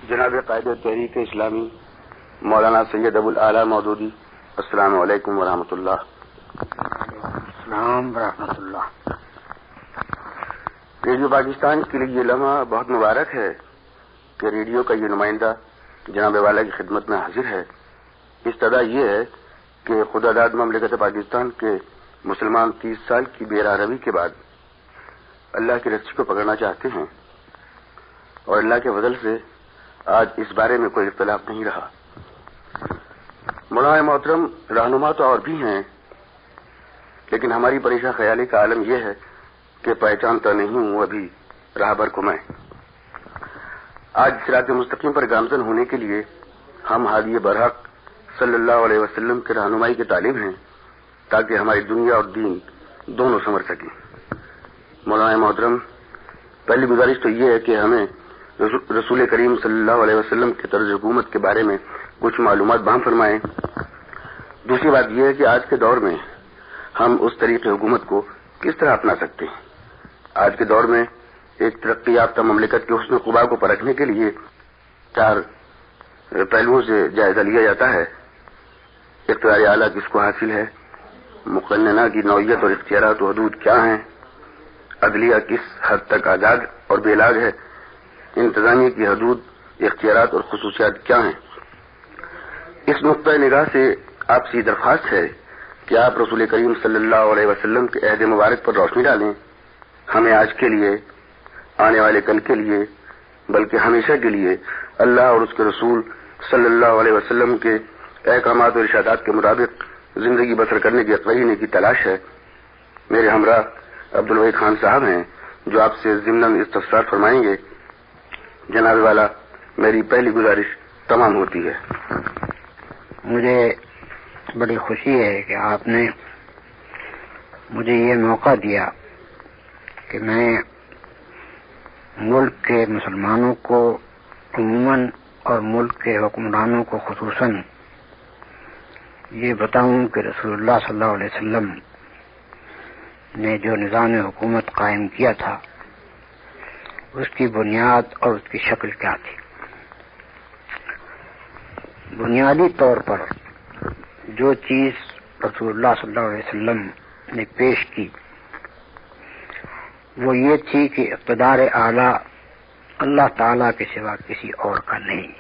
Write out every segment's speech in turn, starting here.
جناب قائد تحریک اسلامی مولانا سید ابو الاعلی مودودی، السلام علیکم ورحمۃ اللہ۔ السلام ورحمۃ اللہ۔ ریڈیو پاکستان کے لیے یہ لمحہ بہت مبارک ہے کہ ریڈیو کا یہ نمائندہ جناب والا کی خدمت میں حاضر ہے۔ استدعا یہ ہے کہ خدا داد مملکت پاکستان کے مسلمان 30 سال کی بے راہ روی کے بعد اللہ کی رسی کو پکڑنا چاہتے ہیں، اور اللہ کے فضل سے آج اس بارے میں کوئی اختلاف نہیں رہا۔ مولانا محترم، رہنما تو اور بھی ہیں، لیکن ہماری پریشان خیالی کا عالم یہ ہے کہ پہچانتا نہیں ہوں ابھی راہبر کو میں۔ آج صراط مستقیم پر گامزن ہونے کے لیے ہم ہادی برحق صلی اللہ علیہ وسلم کے رہنمائی کے طالب ہیں، تاکہ ہماری دنیا اور دین دونوں سنور سکیں۔ مولانا محترم، پہلی گزارش تو یہ ہے کہ ہمیں رسول کریم صلی اللہ علیہ وسلم کے طرز حکومت کے بارے میں کچھ معلومات بہم فرمائیں۔ دوسری بات یہ ہے کہ آج کے دور میں ہم اس طریقے حکومت کو کس طرح اپنا سکتے ہیں۔ آج کے دور میں ایک ترقی یافتہ مملکت کے حسن قبا کو پرکھنے کے لیے 4 پہلوؤں سے جائزہ لیا جاتا ہے۔ اقتدار اعلیٰ کس کو حاصل ہے، مقننہ کی نوعیت اور اختیارات و حدود کیا ہیں، عدلیہ کس حد تک آزاد اور بے لاگ ہے، انتظامیہ کی حدود، اختیارات اور خصوصیات کیا ہیں۔ اس نقطۂ نگاہ سے آپ سے درخواست ہے کہ آپ رسول کریم صلی اللہ علیہ وسلم کے عہد مبارک پر روشنی ڈالیں، ہمیں آج کے لیے، آنے والے کل کے لیے، بلکہ ہمیشہ کے لیے اللہ اور اس کے رسول صلی اللہ علیہ وسلم کے احکامات اور ارشادات کے مطابق زندگی بسر کرنے کی قرینہ کی تلاش ہے۔ میرے ہمراہ عبدالوحید خان صاحب ہیں جو آپ سے ضمناً استفسار فرمائیں گے۔ جناب والا، میری پہلی گزارش تمام ہوتی ہے۔ مجھے بڑی خوشی ہے کہ آپ نے مجھے یہ موقع دیا کہ میں ملک کے مسلمانوں کو عموماً اور ملک کے حکمرانوں کو خصوصاً یہ بتاؤں کہ رسول اللہ صلی اللہ علیہ وسلم نے جو نظام حکومت قائم کیا تھا اس کی بنیاد اور اس کی شکل کیا تھی۔ بنیادی طور پر جو چیز رسول اللہ صلی اللہ علیہ وسلم نے پیش کی وہ یہ تھی کہ اقتدار اعلیٰ اللہ تعالی کے سوا کسی اور کا نہیں۔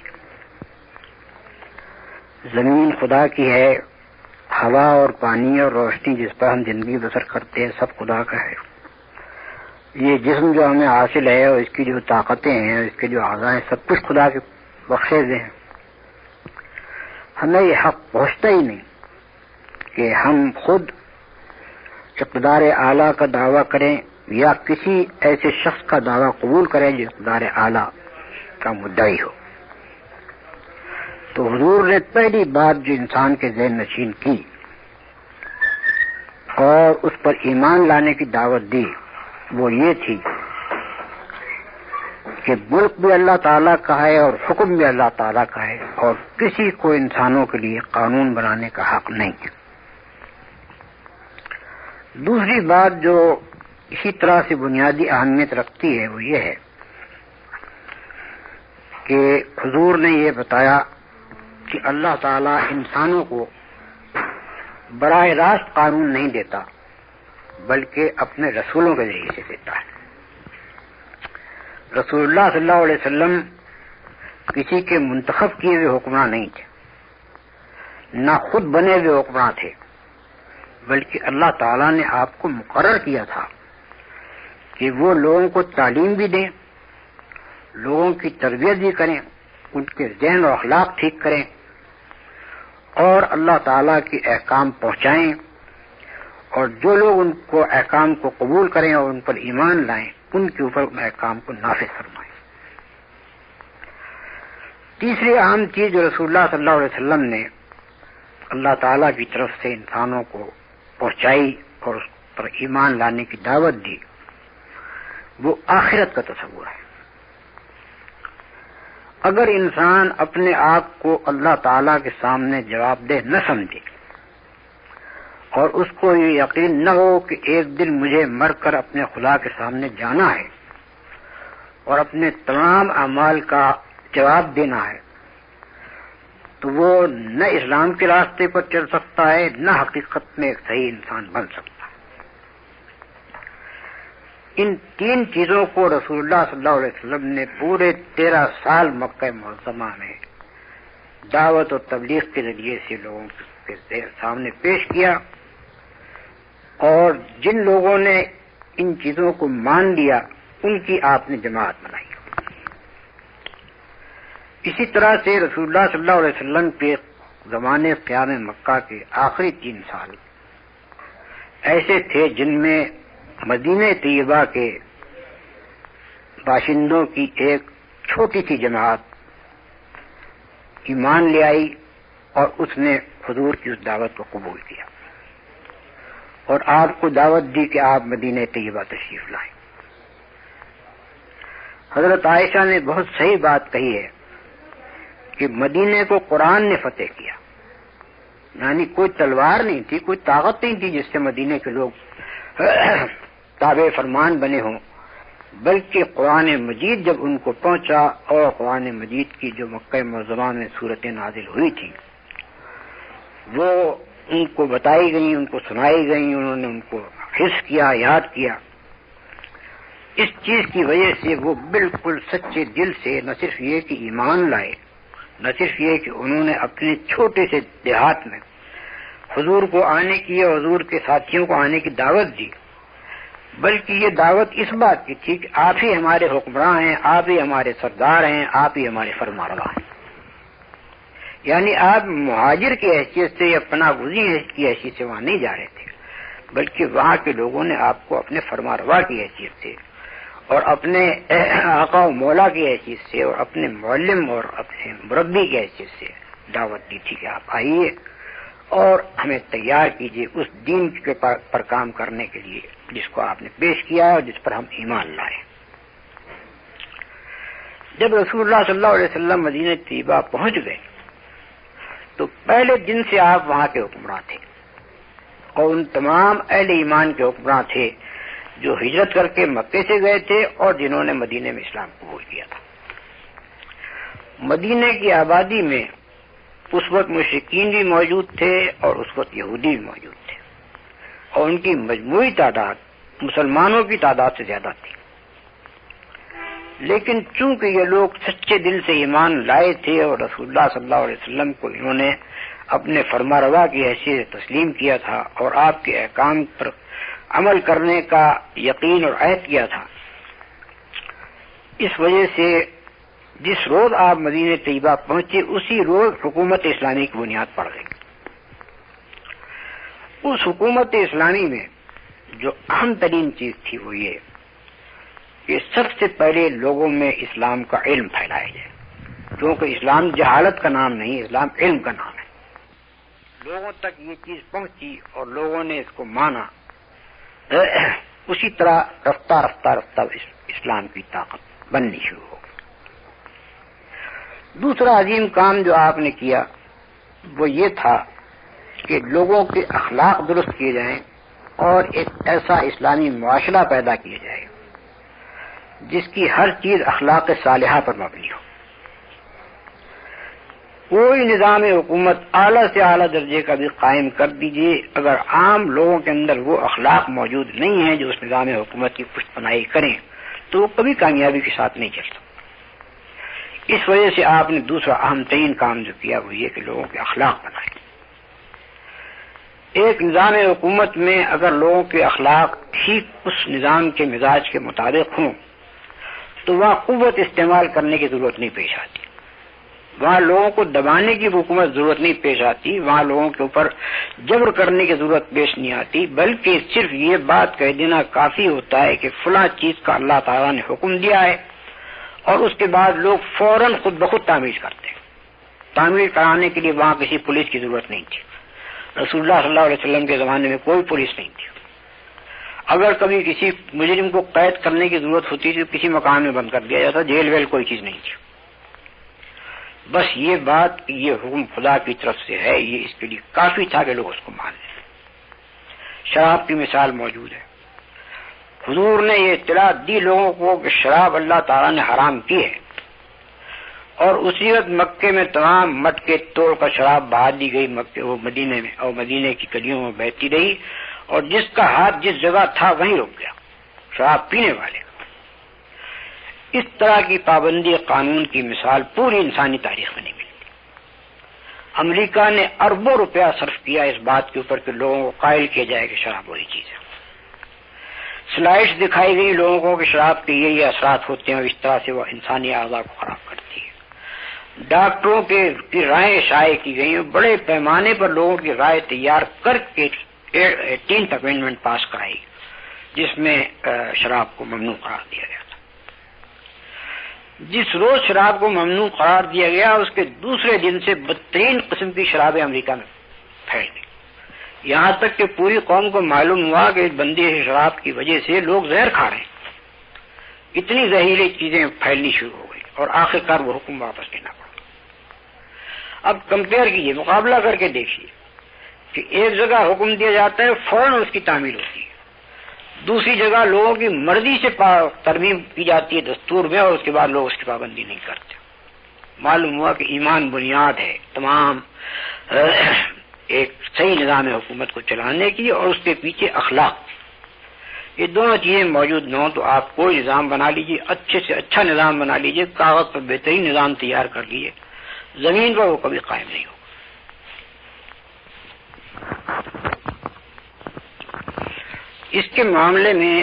زمین خدا کی ہے، ہوا اور پانی اور روشنی جس پر ہم زندگی بسر کرتے ہیں سب خدا کا ہے۔ یہ جسم جو ہمیں حاصل ہے اور اس کی جو طاقتیں ہیں، اس کے جو اعضاء ہیں، سب کچھ خدا کے بخشے ہوئے ہیں۔ ہمیں یہ حق پہنچتا ہی نہیں کہ ہم خود اقتدار اعلیٰ کا دعویٰ کریں یا کسی ایسے شخص کا دعویٰ قبول کریں جو اقتدار اعلیٰ کا مدعی ہو۔ تو حضور نے پہلی بات جو انسان کے ذہن نشین کی اور اس پر ایمان لانے کی دعوت دی وہ یہ تھی کہ ملک بھی اللہ تعالیٰ کا ہے اور حکم بھی اللہ تعالیٰ کا ہے، اور کسی کو انسانوں کے لیے قانون بنانے کا حق نہیں ہے۔ دوسری بات جو اسی طرح سے بنیادی اہمیت رکھتی ہے وہ یہ ہے کہ حضور نے یہ بتایا کہ اللہ تعالیٰ انسانوں کو براہ راست قانون نہیں دیتا بلکہ اپنے رسولوں کے ذریعے سے دیتا ہے۔ رسول اللہ صلی اللہ علیہ وسلم کسی کے منتخب کیے ہوئے حکمراں نہیں تھے، نہ خود بنے ہوئے حکمراں تھے، بلکہ اللہ تعالیٰ نے آپ کو مقرر کیا تھا کہ وہ لوگوں کو تعلیم بھی دیں، لوگوں کی تربیت بھی کریں، ان کے ذہن و اخلاق ٹھیک کریں اور اللہ تعالیٰ کے احکام پہنچائیں، اور جو لوگ ان کو احکام کو قبول کریں اور ان پر ایمان لائیں ان کے اوپر ان احکام کو نافذ فرمائیں۔ تیسری اہم چیز جو رسول اللہ صلی اللہ علیہ وسلم نے اللہ تعالیٰ کی طرف سے انسانوں کو پہنچائی اور اس پر ایمان لانے کی دعوت دی وہ آخرت کا تصور ہے۔ اگر انسان اپنے آپ کو اللہ تعالیٰ کے سامنے جواب دہ نہ سمجھے اور اس کو یہ یقین نہ ہو کہ ایک دن مجھے مر کر اپنے خدا کے سامنے جانا ہے اور اپنے تمام اعمال کا جواب دینا ہے تو وہ نہ اسلام کے راستے پر چل سکتا ہے نہ حقیقت میں ایک صحیح انسان بن سکتا ہے۔ ان تین چیزوں کو رسول اللہ صلی اللہ علیہ وسلم نے پورے 13 سال مکہ معظمہ میں دعوت و تبلیغ کے ذریعے سے لوگوں کے سامنے پیش کیا، اور جن لوگوں نے ان چیزوں کو مان لیا ان کی آپ نے جماعت بنائی۔ اسی طرح سے رسول اللہ صلی اللہ علیہ وسلم کے زمانے قیام مکہ کے آخری 3 سال ایسے تھے جن میں مدینہ طیبہ کے باشندوں کی ایک چھوٹی سی جماعت ایمان لے آئی اور اس نے حضور کی اس دعوت کو قبول کیا اور آپ کو دعوت دی کہ آپ مدینہ طیبہ تشریف لائیں۔ حضرت عائشہ نے بہت صحیح بات کہی ہے کہ مدینے کو قرآن نے فتح کیا، یعنی کوئی تلوار نہیں تھی، کوئی طاقت نہیں تھی جس سے مدینے کے لوگ تابع فرمان بنے ہوں، بلکہ قرآن مجید جب ان کو پہنچا اور قرآن مجید کی جو مکہ معظمہ میں صورتیں نازل ہوئی تھیں وہ ان کو بتائی گئیں، ان کو سنائی گئیں، انہوں نے ان کو حفظ کیا، یاد کیا۔ اس چیز کی وجہ سے وہ بالکل سچے دل سے نہ صرف یہ کہ ایمان لائے، نہ صرف یہ کہ انہوں نے اپنے چھوٹے سے دیہات میں حضور کو آنے کی اور حضور کے ساتھیوں کو آنے کی دعوت دی، بلکہ یہ دعوت اس بات کی تھی کہ آپ ہی ہمارے حکمراں ہیں، آپ ہی ہمارے سردار ہیں، آپ ہی ہمارے فرمانروا ہیں۔ یعنی آپ مہاجر کی حیثیت سے یا پناہ گزین کی حیثیت سے وہاں نہیں جا رہے تھے، بلکہ وہاں کے لوگوں نے آپ کو اپنے فرمانروا کی حیثیت سے اور اپنے آقا و مولا کی حیثیت سے اور اپنے معلم اور اپنے مربی کی حیثیت سے دعوت دی تھی کہ آپ آئیے اور ہمیں تیار کیجیے اس دین کے پر کام کرنے کے لیے جس کو آپ نے پیش کیا اور جس پر ہم ایمان لائے۔ جب رسول اللہ صلی اللہ علیہ وسلم مدینہ طیبہ پہنچ گئے تو پہلے دن سے آپ وہاں کے حکمراں تھے اور ان تمام اہل ایمان کے حکمراں تھے جو ہجرت کر کے مکے سے گئے تھے اور جنہوں نے مدینے میں اسلام قبول کیا تھا۔ مدینے کی آبادی میں اس وقت مشرکین بھی موجود تھے اور اس وقت یہودی بھی موجود تھے، اور ان کی مجموعی تعداد مسلمانوں کی تعداد سے زیادہ تھی، لیکن چونکہ یہ لوگ سچے دل سے ایمان لائے تھے اور رسول اللہ صلی اللہ علیہ وسلم کو انہوں نے اپنے فرمانروا کی حیثیت سے تسلیم کیا تھا اور آپ کے احکام پر عمل کرنے کا یقین اور عہد کیا تھا، اس وجہ سے جس روز آپ مدینہ طیبہ پہنچے اسی روز حکومت اسلامی کی بنیاد پڑ گئی۔ اس حکومت اسلامی میں جو اہم ترین چیز تھی وہ یہ کہ سب سے پہلے لوگوں میں اسلام کا علم پھیلایا جائے، کیونکہ اسلام جہالت کا نام نہیں، اسلام علم کا نام ہے۔ لوگوں تک یہ چیز پہنچی اور لوگوں نے اس کو مانا، اسی طرح رفتہ رفتہ رفتہ اسلام کی طاقت بننی شروع ہو گئی۔ دوسرا عظیم کام جو آپ نے کیا وہ یہ تھا کہ لوگوں کے اخلاق درست کیے جائیں اور ایک ایسا اسلامی معاشرہ پیدا کیا جائے جس کی ہر چیز اخلاق صالحہ پر مبنی ہو۔ کوئی نظام حکومت اعلیٰ سے اعلیٰ درجے کا بھی قائم کر دیجیے، اگر عام لوگوں کے اندر وہ اخلاق موجود نہیں ہیں جو اس نظام حکومت کی پشت پناہی کریں تو وہ کبھی کامیابی کے ساتھ نہیں چل سکتا۔ اس وجہ سے آپ نے دوسرا اہم ترین کام جو کیا وہ یہ کہ لوگوں کے اخلاق بنائے۔ ایک نظام حکومت میں اگر لوگوں کے اخلاق ٹھیک اس نظام کے مزاج کے مطابق ہوں تو وہاں قوت استعمال کرنے کی ضرورت نہیں پیش آتی، وہاں لوگوں کو دبانے کی حکومت ضرورت نہیں پیش آتی، وہاں لوگوں کے اوپر جبر کرنے کی ضرورت پیش نہیں آتی، بلکہ صرف یہ بات کہہ دینا کافی ہوتا ہے کہ فلاں چیز کا اللہ تعالیٰ نے حکم دیا ہے اور اس کے بعد لوگ فوراً خود بخود تعمیر کرتے ہیں۔ تعمیر کرانے کے لیے وہاں کسی پولیس کی ضرورت نہیں تھی، رسول اللہ صلی اللہ علیہ وسلم کے زمانے میں کوئی پولیس نہیں تھی۔ اگر کبھی کسی مجرم کو قید کرنے کی ضرورت ہوتی تھی تو کسی مکان میں بند کر دیا جاتا، جیل ویل کوئی چیز نہیں تھی۔ بس یہ بات کہ یہ حکم خدا کی طرف سے ہے یہ اس کے لیے کافی تھا کہ لوگ اس کو مان لیں۔ شراب کی مثال موجود ہے، حضور نے یہ اطلاع دی لوگوں کو کہ شراب اللہ تعالیٰ نے حرام کی ہے اور اسی وقت مکے میں تمام مٹکے توڑ کر شراب بہا دی گئی مکے وہ مدینے میں، اور مدینے کی گلیوں میں بہتی رہی، اور جس کا ہاتھ جس جگہ تھا وہیں رک گیا شراب پینے والے. اس طرح کی پابندی قانون کی مثال پوری انسانی تاریخ میں نہیں ملتی. امریکہ نے اربوں روپیہ صرف کیا اس بات کے اوپر کہ لوگوں کو قائل کیا جائے کہ شراب بری چیز ہے. سلائڈز دکھائی گئی لوگوں کو کہ شراب کے یہ اثرات ہوتے ہیں اور اس طرح سے وہ انسانی اعضاء کو خراب کرتی ہے. ڈاکٹروں کی رائے شائع کی گئی، بڑے پیمانے پر لوگوں کی رائے تیار کر کے 18th امینڈمنٹ پاس کرائی جس میں شراب کو ممنوع قرار دیا گیا تھا. جس روز شراب کو ممنوع قرار دیا گیا اس کے دوسرے دن سے بدترین قسم کی شرابیں امریکہ میں پھیل گئی، یہاں تک کہ پوری قوم کو معلوم ہوا کہ بندی شراب کی وجہ سے لوگ زہر کھا رہے ہیں. اتنی زہریلی چیزیں پھیلنی شروع ہو گئی اور آخرکار وہ حکم واپس لینا پڑا. اب کمپیئر کیجئے، مقابلہ کر کے دیکھیے کہ ایک جگہ حکم دیا جاتا ہے فوراً اس کی تعمیل ہوتی ہے، دوسری جگہ لوگوں کی مرضی سے ترمیم کی جاتی ہے دستور میں اور اس کے بعد لوگ اس کی پابندی نہیں کرتے. معلوم ہوا کہ ایمان بنیاد ہے تمام ایک صحیح نظام حکومت کو چلانے کی، اور اس کے پیچھے اخلاق. یہ دونوں چیزیں موجود نہ ہوں تو آپ کوئی نظام بنا لیجئے، اچھے سے اچھا نظام بنا لیجئے، کاغذ پر بہترین نظام تیار کر لیجئے، زمین پر وہ کبھی قائم نہیں ہوگا. اس کے معاملے میں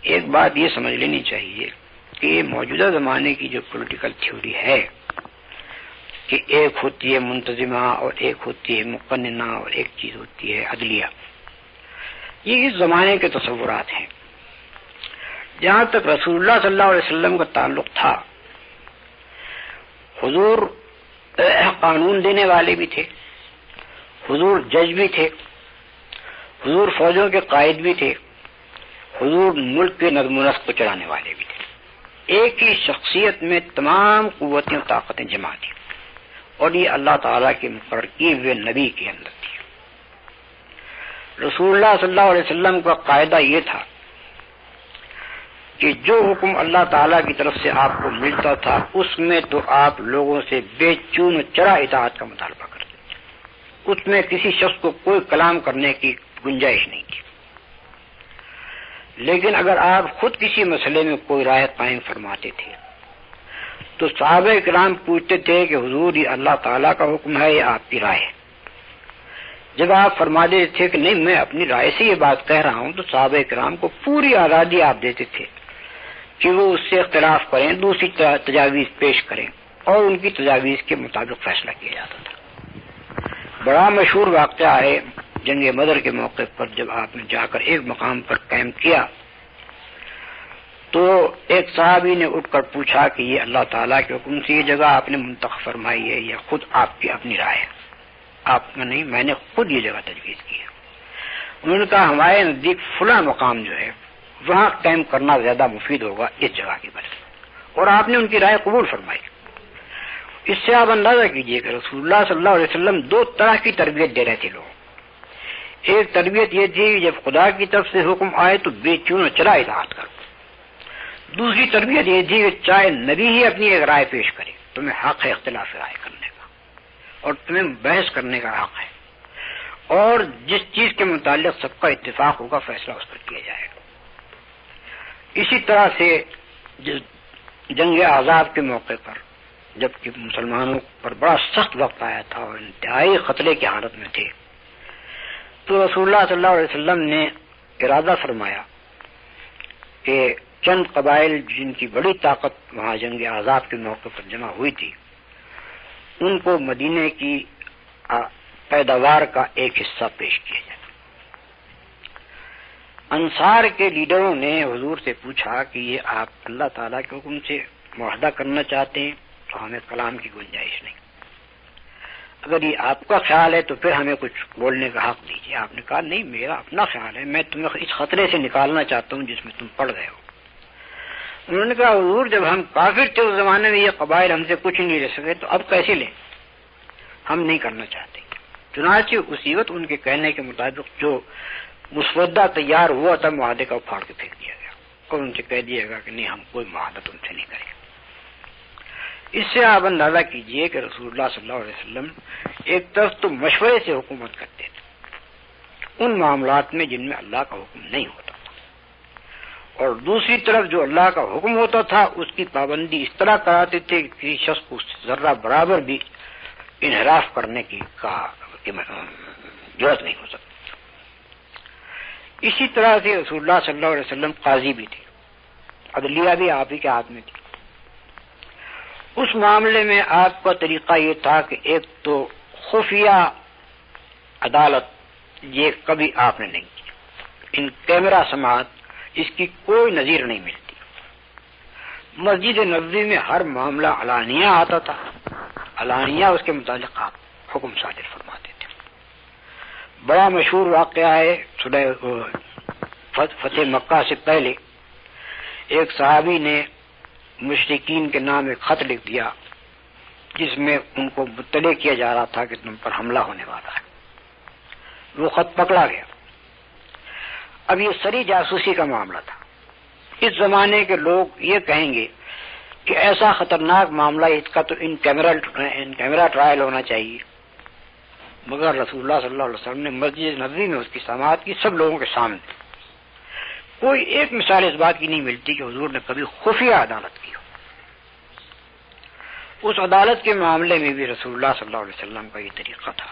ایک بات یہ سمجھ لینی چاہیے کہ موجودہ زمانے کی جو پولیٹیکل تھیوری ہے کہ ایک ہوتی ہے منتظمہ اور ایک ہوتی ہے مقننہ اور ایک چیز ہوتی ہے عدلیہ، یہ اس زمانے کے تصورات ہیں. جہاں تک رسول اللہ صلی اللہ علیہ وسلم کا تعلق تھا، حضور قانون دینے والے بھی تھے، حضور جج بھی تھے، حضور فوجوں کے قائد بھی تھے، حضور ملک کے نظم و نسق کو چلانے والے بھی تھے. ایک ہی شخصیت میں تمام قوتیں و طاقتیں جمع تھیں، اور یہ اللہ تعالیٰ کے مقرر کیے ہوئے نبی کے اندر تھی. رسول اللہ صلی اللہ علیہ وسلم کا قاعدہ یہ تھا کہ جو حکم اللہ تعالیٰ کی طرف سے آپ کو ملتا تھا اس میں تو آپ لوگوں سے بے چون چرا اطاعت کا مطالبہ کرتے تھے، اس میں کسی شخص کو کوئی کلام کرنے کی گنجائش نہیں تھی. لیکن اگر آپ خود کسی مسئلے میں کوئی رائے قائم فرماتے تھے تو صحابہ کرام پوچھتے تھے کہ حضور یہ اللہ تعالیٰ کا حکم ہے یا آپ کی رائے ہے. جب آپ فرما دیتے تھے کہ نہیں میں اپنی رائے سے یہ بات کہہ رہا ہوں تو صحابہ کرام کو پوری آزادی آپ دیتے تھے کہ وہ اس سے اختلاف کریں، دوسری تجاویز پیش کریں، اور ان کی تجاویز کے مطابق فیصلہ کیا جاتا تھا. بڑا مشہور واقعہ ہے جنگ بدر کے موقع پر جب آپ نے جا کر ایک مقام پر کیمپ کیا تو ایک صحابی نے اٹھ کر پوچھا کہ یہ اللہ تعالیٰ کے حکم سے یہ جگہ آپ نے منتخب فرمائی ہے یا خود آپ کی اپنی رائے ہے؟ آپ نے نہیں، میں نے خود یہ جگہ تجویز کی ہے. انہوں نے کہا ہمارے نزدیک فلاں مقام جو ہے وہاں کیمپ کرنا زیادہ مفید ہوگا اس جگہ کی وجہ سے، اور آپ نے ان کی رائے قبول فرمائی. اس سے آپ اندازہ کیجئے کہ رسول اللہ صلی اللہ علیہ وسلم دو طرح کی تربیت دے رہے تھے لوگوں. ایک تربیت یہ تھی کہ جب خدا کی طرف سے حکم آئے تو بے چون چرا اطاعت کرو. دوسری تربیت یہ تھی کہ چاہے نبی ہی اپنی ایک رائے پیش کرے تمہیں حق ہے اختلاف رائے کرنے کا اور تمہیں بحث کرنے کا حق ہے، اور جس چیز کے متعلق سب کا اتفاق ہوگا فیصلہ اس پر کیا جائے گا. اسی طرح سے جنگ احزاب کے موقع پر جبکہ مسلمانوں پر بڑا سخت وقت آیا تھا اور انتہائی خطرے کی حالت میں تھے تو رسول اللہ صلی اللہ علیہ وسلم نے ارادہ فرمایا کہ چند قبائل جن کی بڑی طاقت وہاں جنگ احزاب کے موقع پر جمع ہوئی تھی ان کو مدینے کی پیداوار کا ایک حصہ پیش کیا جائے. انصار کے لیڈروں نے حضور سے پوچھا کہ یہ آپ اللہ تعالیٰ کے حکم سے معاہدہ کرنا چاہتے ہیں تو ہمیں کلام کی گنجائش نہیں، اگر یہ آپ کا خیال ہے تو پھر ہمیں کچھ بولنے کا حق دیجیے. آپ نے کہا نہیں میرا اپنا خیال ہے، میں تمہیں اس خطرے سے نکالنا چاہتا ہوں جس میں تم پڑ گئے ہو. انہوں نے کہا حضور جب ہم کافر تھے اس زمانے میں یہ قبائل ہم سے کچھ نہیں لے سکے تو اب کیسے لیں، ہم نہیں کرنا چاہتے. چنانچہ اسی وقت ان کے کہنے کے مطابق جو مسودہ تیار ہوا تھا معاہدے کا پھاڑ کے پھینک دیا گیا اور ان سے کہہ دیا گیا کہ نہیں ہم کوئی معاہدہ تم سے نہیں کریں. اس سے آپ اندازہ کیجئے کہ رسول اللہ صلی اللہ علیہ وسلم ایک طرف تو مشورے سے حکومت کرتے تھے ان معاملات میں جن میں اللہ کا حکم نہیں ہوتا تھا، اور دوسری طرف جو اللہ کا حکم ہوتا تھا اس کی پابندی اس طرح کراتے تھے کہ کسی شخص کو ذرہ برابر بھی انحراف کرنے کی ضرورت نہیں ہو سکتی۔ اسی طرح سے رسول اللہ صلی اللہ علیہ وسلم قاضی بھی تھے، عدلیہ بھی آپ ہی کے ہاتھ میں تھی۔ اس معاملے میں آپ کا طریقہ یہ تھا کہ ایک تو خفیہ عدالت یہ کبھی آپ نے نہیں کی، ان کیمرہ سماعت اس کی کوئی نظیر نہیں ملتی۔ مسجد نبوی میں ہر معاملہ علانیہ آتا تھا، علانیہ اس کے متعلق آپ حکم صادر فرماتے تھے۔ بڑا مشہور واقعہ ہے، فتح مکہ سے پہلے ایک صحابی نے مشرکین کے نام ایک خط لکھ دیا جس میں ان کو مطلع کیا جا رہا تھا کہ تم پر حملہ ہونے والا ہے۔ وہ خط پکڑا گیا۔ اب یہ سری جاسوسی کا معاملہ تھا۔ اس زمانے کے لوگ یہ کہیں گے کہ ایسا خطرناک معاملہ اس کا تو ان کیمرہ ٹرائل ہونا چاہیے، مگر رسول اللہ صلی اللہ علیہ وسلم نے مسجد نبوی میں اس کی سماعت کی سب لوگوں کے سامنے۔ کوئی ایک مثال اس بات کی نہیں ملتی کہ حضور نے کبھی خفیہ عدالت کی ہو۔ اس عدالت کے معاملے میں بھی رسول اللہ صلی اللہ علیہ وسلم کا یہ طریقہ تھا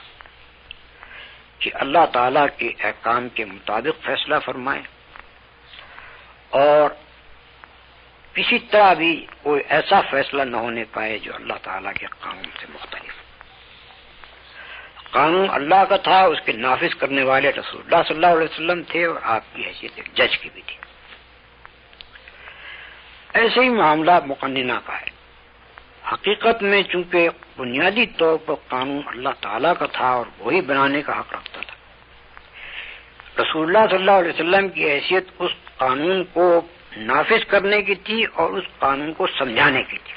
کہ اللہ تعالیٰ کے احکام کے مطابق فیصلہ فرمائیں، اور کسی طرح بھی کوئی ایسا فیصلہ نہ ہونے پائے جو اللہ تعالیٰ کے قانون سے مختلف۔ قانون اللہ کا تھا، اس کے نافذ کرنے والے رسول اللہ صلی اللہ علیہ وسلم تھے، اور آپ کی حیثیت ایک جج کی بھی تھی۔ ایسے ہی معاملہ مقننہ کا ہے۔ حقیقت میں چونکہ بنیادی طور پر قانون اللہ تعالیٰ کا تھا اور وہی بنانے کا حق رکھتا تھا، رسول اللہ صلی اللہ علیہ وسلم کی حیثیت اس قانون کو نافذ کرنے کی تھی اور اس قانون کو سمجھانے کی تھی،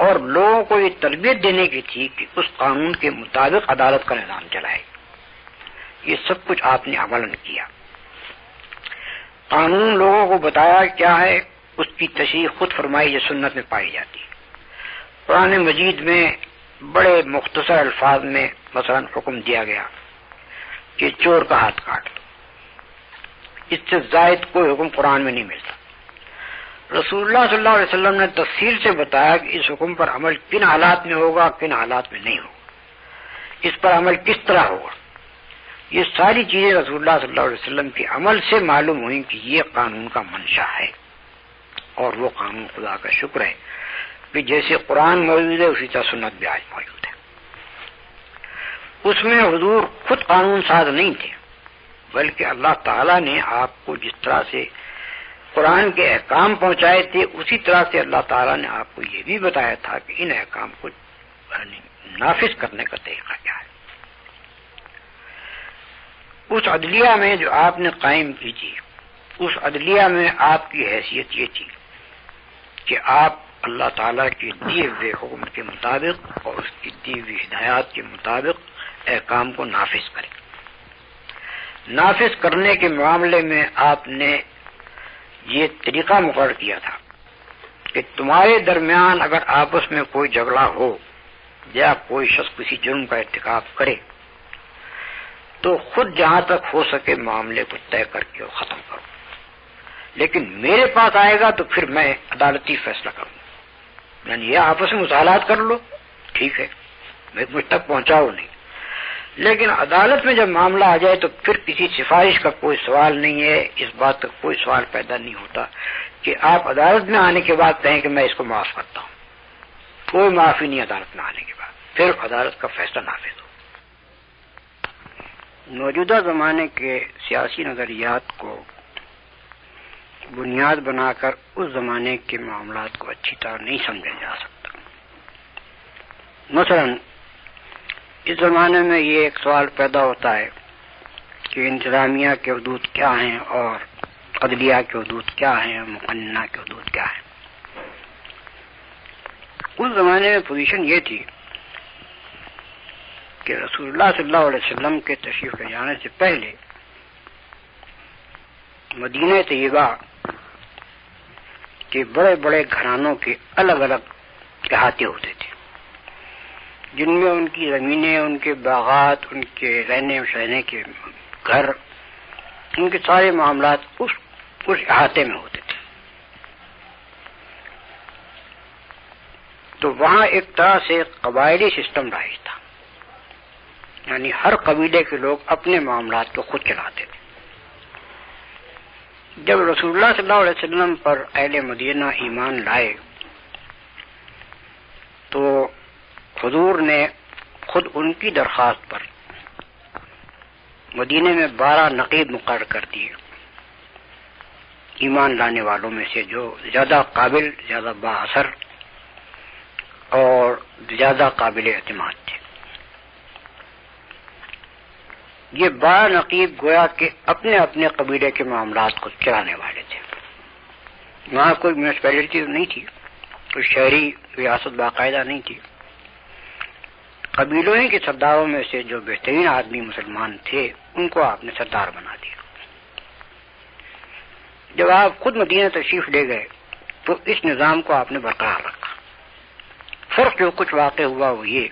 اور لوگوں کو یہ تربیت دینے کی تھی کہ اس قانون کے مطابق عدالت کا نظام چلائے۔ یہ سب کچھ آپ نے عملاً کیا۔ قانون لوگوں کو بتایا کیا ہے، اس کی تشریح خود فرمائی جو سنت میں پائی جاتی ہے۔ قرآن مجید میں بڑے مختصر الفاظ میں مثلا حکم دیا گیا کہ چور کا ہاتھ کاٹ دو، اس سے زائد کوئی حکم قرآن میں نہیں ملتا۔ رسول اللہ صلی اللہ علیہ وسلم نے تفصیل سے بتایا کہ اس حکم پر عمل کن حالات میں ہوگا، کن حالات میں نہیں ہوگا، اس پر عمل کس طرح ہوگا۔ یہ ساری چیزیں رسول اللہ صلی اللہ علیہ وسلم کے عمل سے معلوم ہوئی کہ یہ قانون کا منشا ہے، اور وہ قانون خدا کا شکر ہے کہ جیسے قرآن موجود ہے اسی طرح سنت بھی آج موجود ہے۔ اس میں حضور خود قانون ساز نہیں تھے، بلکہ اللہ تعالیٰ نے آپ کو جس طرح سے قرآن کے احکام پہنچائے تھے اسی طرح سے اللہ تعالیٰ نے آپ کو یہ بھی بتایا تھا کہ ان احکام کو نافذ کرنے کا طریقہ کیا ہے۔ اس عدلیہ میں جو آپ نے قائم کی تھی، اس عدلیہ میں آپ کی حیثیت یہ تھی کہ آپ اللہ تعالیٰ کے دیے ہوئے حکم کے مطابق اور اس کی دی ہوئی ہدایات کے مطابق احکام کو نافذ کریں۔ نافذ کرنے کے معاملے میں آپ نے یہ طریقہ مقرر کیا تھا کہ تمہارے درمیان اگر آپس میں کوئی جھگڑا ہو یا کوئی شخص کسی جرم کا ارتکاب کرے تو خود جہاں تک ہو سکے معاملے کو طے کر کے ختم کرو، لیکن میرے پاس آئے گا تو پھر میں عدالتی فیصلہ کروں گا۔ یعنی یہ آپس میں مصالحات کر لو، ٹھیک ہے، مجھ تک پہنچاؤ نہیں، لیکن عدالت میں جب معاملہ آ جائے تو پھر کسی سفارش کا کوئی سوال نہیں ہے، اس بات کا کوئی سوال پیدا نہیں ہوتا کہ آپ عدالت میں آنے کے بعد کہیں کہ میں اس کو معاف کرتا ہوں۔ کوئی معافی نہیں عدالت میں آنے کے بعد، پھر عدالت کا فیصلہ نافذ ہو۔ موجودہ زمانے کے سیاسی نظریات کو بنیاد بنا کر اس زمانے کے معاملات کو اچھی طرح نہیں سمجھا جا سکتا۔ مثلا اس زمانے میں یہ ایک سوال پیدا ہوتا ہے کہ انتظامیہ کے حدود کیا ہیں اور عدلیہ کے حدود کیا ہیں، مقننہ کے حدود کیا ہیں۔ اس زمانے میں پوزیشن یہ تھی کہ رسول اللہ صلی اللہ علیہ وسلم کے تشریف لے جانے سے پہلے مدینہ طیبہ کے بڑے بڑے گھرانوں کے الگ الگ احاطے ہوتے تھے، جن میں ان کی زمینیں، ان کے باغات، ان کے رہنے سہنے کے گھر، ان کے سارے معاملات اس احاطے میں ہوتے تھے. تو وہاں ایک طرح سے قبائلی سسٹم رائج تھا، یعنی ہر قبیلے کے لوگ اپنے معاملات کو خود چلاتے تھے. جب رسول اللہ صلی اللہ علیہ وسلم پر اہل مدینہ ایمان لائے تو حضور نے خود ان کی درخواست پر مدینے میں 12 نقیب مقرر کر دیے، ایمان لانے والوں میں سے جو زیادہ قابل، زیادہ با اثر اور زیادہ قابل اعتماد تھے. یہ 12 نقیب گویا کہ اپنے اپنے قبیلے کے معاملات کو چلانے والے تھے. وہاں کوئی میونسپیلٹی نہیں تھی، کوئی شہری ریاست باقاعدہ نہیں تھی. قبیلوں ہی کے سرداروں میں سے جو بہترین آدمی مسلمان تھے ان کو آپ نے سردار بنا دیا. جب آپ خود مدینہ تشریف لے گئے تو اس نظام کو آپ نے برقرار رکھا. فرق جو کچھ واقع ہوا وہ یہ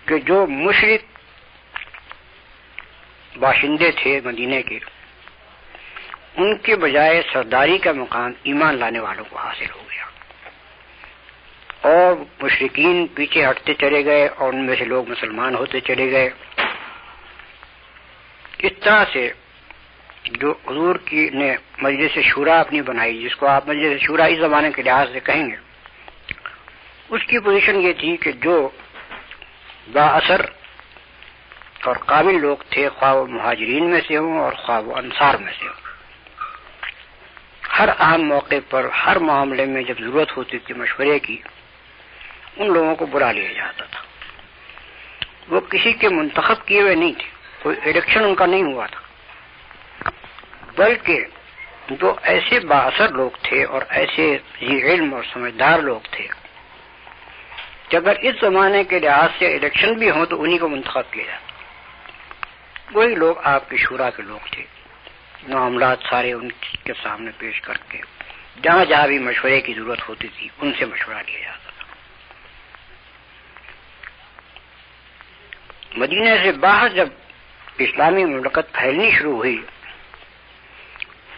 کہ جو مشرک باشندے تھے مدینے کے، ان کے بجائے سرداری کا مقام ایمان لانے والوں کو حاصل ہو گیا، اور مشرکین پیچھے ہٹتے چلے گئے اور ان میں سے لوگ مسلمان ہوتے چلے گئے. اس طرح سے جو حضور کی نے مجلس شورا اپنی بنائی، جس کو آپ مجلس شورا اس زمانے کے لحاظ سے کہیں گے، اس کی پوزیشن یہ تھی کہ جو با اثر اور قابل لوگ تھے، خواہ وہ مہاجرین میں سے ہوں اور خواہ وہ انصار میں سے ہوں، ہر اہم موقع پر، ہر معاملے میں جب ضرورت ہوتی تھی مشورے کی، ان لوگوں کو بلا لیا جاتا تھا. وہ کسی کے منتخب کیے ہوئے نہیں تھے، کوئی الیکشن ان کا نہیں ہوا تھا، بلکہ جو ایسے با اثر لوگ تھے اور ایسے ذی علم اور سمجھدار لوگ تھے کہ اگر اس زمانے کے لحاظ سے الیکشن بھی ہوں تو انہی کو منتخب کیا جاتا. وہی لوگ آپ کی شورا کے لوگ تھے، معاملات سارے ان کے سامنے پیش کر کے جہاں جہاں بھی مشورے کی ضرورت ہوتی تھی ان سے مشورہ لیا جاتا تھا. مدینہ سے باہر جب اسلامی مملکت پھیلنی شروع ہوئی،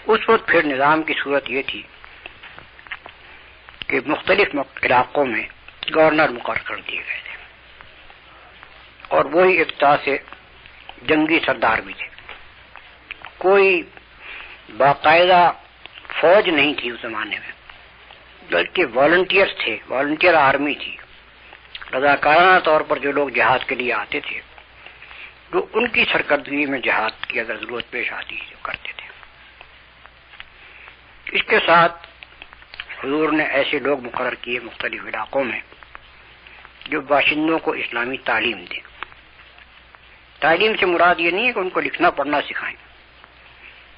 اس وقت پھر نظام کی صورت یہ تھی کہ مختلف علاقوں میں گورنر مقرر کر دیے گئے تھے، اور وہی ایک طرح سے جنگی سردار بھی تھے. کوئی باقاعدہ فوج نہیں تھی اس زمانے میں، بلکہ والنٹیئرز تھے، والنٹیئر آرمی تھی. رضاکارانہ طور پر جو لوگ جہاد کے لیے آتے تھے، جو ان کی سرکردگی میں جہاد کی اگر ضرورت پیش آتی ہے کرتے تھے. اس کے ساتھ حضور نے ایسے لوگ مقرر کیے مختلف علاقوں میں جو باشندوں کو اسلامی تعلیم دیں. تعلیم سے مراد یہ نہیں ہے کہ ان کو لکھنا پڑھنا سکھائیں،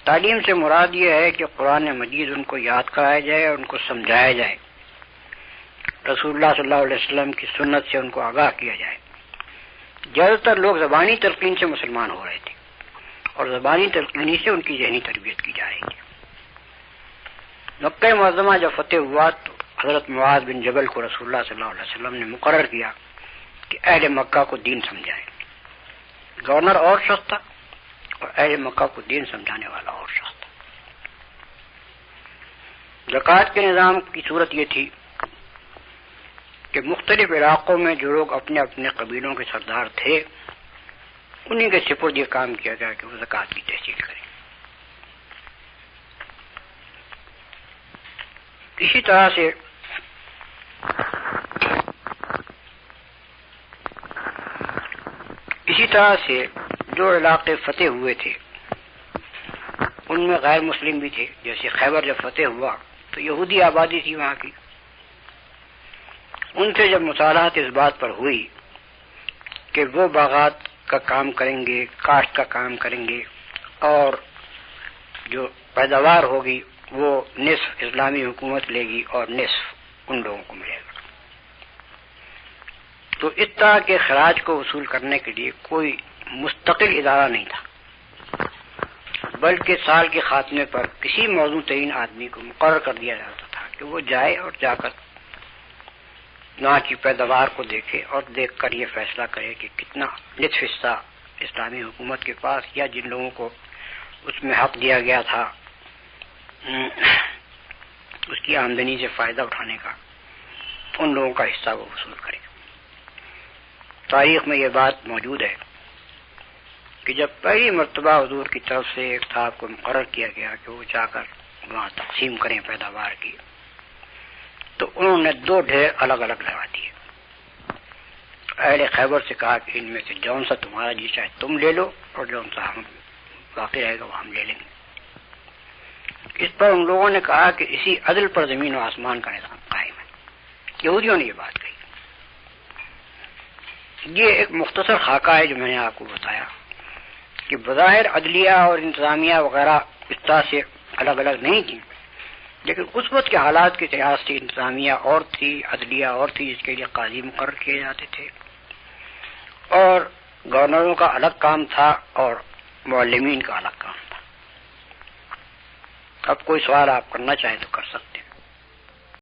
تعلیم سے مراد یہ ہے کہ قرآن مجید ان کو یاد کرایا جائے اور ان کو سمجھایا جائے، رسول اللہ صلی اللہ علیہ وسلم کی سنت سے ان کو آگاہ کیا جائے. زیادہ تر لوگ زبانی تلقین سے مسلمان ہو رہے تھے اور زبانی تلقینی سے ان کی ذہنی تربیت کی جا رہی تھی. مکہ معظمہ جب فتح ہوا تو حضرت معاذ بن جبل کو رسول اللہ صلی اللہ علیہ وسلم نے مقرر کیا کہ اہل مکہ کو دین سمجھائیں. گورنر اور شخص تھا اور اہل مکہ کو دین سمجھانے والا اور شخص تھا. زکوٰۃ کے نظام کی صورت یہ تھی کہ مختلف علاقوں میں جو لوگ اپنے اپنے قبیلوں کے سردار تھے انہیں کے سپرد یہ کام کیا گیا کہ وہ زکوٰۃ کی تحصیل کریں. اسی طرح سے جو علاقے فتح ہوئے تھے ان میں غیر مسلم بھی تھے. جیسے خیبر جب فتح ہوا تو یہودی آبادی تھی وہاں کی، ان سے جب مصالحت اس بات پر ہوئی کہ وہ باغات کا کام کریں گے، کاشت کا کام کریں گے، اور جو پیداوار ہوگی وہ نصف اسلامی حکومت لے گی اور نصف ان لوگوں کو ملے گا. تو اس طرح کے خراج کو وصول کرنے کے لیے کوئی مستقل ادارہ نہیں تھا، بلکہ سال کے خاتمے پر کسی موضوع تعین آدمی کو مقرر کر دیا جاتا تھا کہ وہ جائے اور جا کر وہاں کی پیداوار کو دیکھے اور دیکھ کر یہ فیصلہ کرے کہ کتنا نصف حصہ اسلامی حکومت کے پاس یا جن لوگوں کو اس میں حق دیا گیا تھا اس کی آمدنی سے فائدہ اٹھانے کا، ان لوگوں کا حصہ وہ وصول کرے۔ تاریخ میں یہ بات موجود ہے کہ جب پہلی مرتبہ حضور کی طرف سے ایک صاحب کو مقرر کیا گیا کہ وہ جا کر وہاں تقسیم کریں پیداوار کی، تو انہوں نے 2 ڈھیر الگ الگ لگا دیے۔ اہل خیبر سے کہا کہ ان میں سے جون سا تمہارا جی چاہے تم لے لو، اور جون سا ہم باقی رہے گا وہ ہم لے لیں گے۔ اس پر ان لوگوں نے کہا کہ اسی عدل پر زمین و آسمان کا نظام قائم ہے۔ یہودیوں نے یہ بات کہی۔ یہ ایک مختصر خاکہ ہے جو میں نے آپ کو بتایا کہ بظاہر عدلیہ اور انتظامیہ وغیرہ اس طرح سے الگ الگ نہیں تھی، لیکن اس وقت کے حالات کے لحاظ سے انتظامیہ اور تھی، عدلیہ اور تھی، جس کے لیے قاضی مقرر کیے جاتے تھے، اور گورنروں کا الگ کام تھا اور معلمین کا الگ کام تھا۔ اب کوئی سوال آپ کرنا چاہیں تو کر سکتے۔